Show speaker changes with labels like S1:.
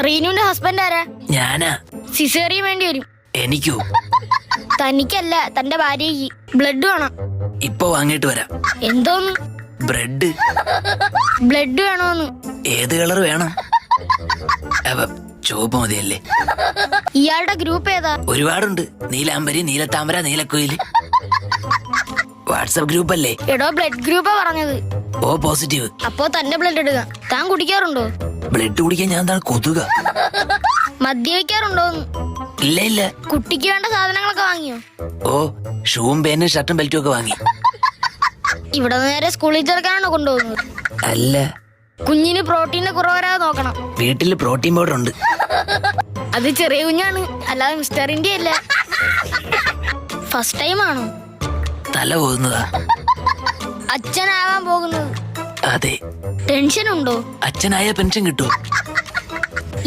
S1: റീനുവിന്റെ husband ആരാ?
S2: ഞാനാ.
S1: Caesarean വേണ്ടി വരും.
S2: എനിക്കോ?
S1: തനിക്കല്ല, തന്റെ ഭാര്യയ്ക്ക്. ബ്ലഡ് വേണം.
S2: ഇപ്പൊ വാങ്ങിട്ട് വരാം.
S1: എന്തോന്ന്?
S2: ബ്രെഡ്.
S1: ബ്ലഡ് വേണോന്ന്?
S2: ഏത് കളർ വേണം? ചുവപ്പ് മതിയല്ലേ?
S1: ഇയാളുടെ ഗ്രൂപ്പ് ഏതാ?
S2: ഒരുപാടുണ്ട്. നീലാംബരി, നീലത്താമര, നീലക്കുയില്. വാട്സപ്പ് ഗ്രൂപ്പ് അല്ലേ?
S1: എടോ, ബ്ലഡ് ഗ്രൂപ്പാ പറഞ്ഞത്.
S2: O positive.
S1: അപ്പോ തന്റെ ബ്ലഡ് എടുക്കാം. താൻ കുടിക്കാറുണ്ടോ?
S2: ബ്ലഡ് കുടിക്കാൻ ഞാൻ എന്താണ് കൊതുക?
S1: മദ്യപിക്കാറുണ്ടോന്ന്?
S2: ഇല്ല ഇല്ല.
S1: കുട്ടിക്ക് വേണ്ട സാധനങ്ങളൊക്കെ വാങ്ങിയോ?
S2: ഓ, ഷൂവും പേനും ഷർട്ടും ബെൽറ്റും ഒക്കെ വാങ്ങി.
S1: ഇവിടെ നേരെ സ്കൂളിൽ ചേർക്കാനാണോ കൊണ്ടുപോകുന്നത്?
S2: അല്ല,
S1: കുഞ്ഞിന് പ്രോട്ടീന് കുറവരാതെ നോക്കണം.
S2: വീട്ടില് പ്രോട്ടീൻ പൗഡർ ഉണ്ട്.
S1: അത് ചെറിയ കുഞ്ഞാണ്, അല്ലാതെ മിസ്റ്റർ ഇന്ത്യ അല്ല. ഫസ്റ്റ് ടൈം ആണോ?
S2: തല പോകുന്നതാ.
S1: അച്ഛനാവാൻ പോകുന്നത്?
S2: അതെ.
S1: ടെൻഷൻ ഉണ്ടോ?
S2: അച്ഛനായ പെൻഷൻ കിട്ടുമോ?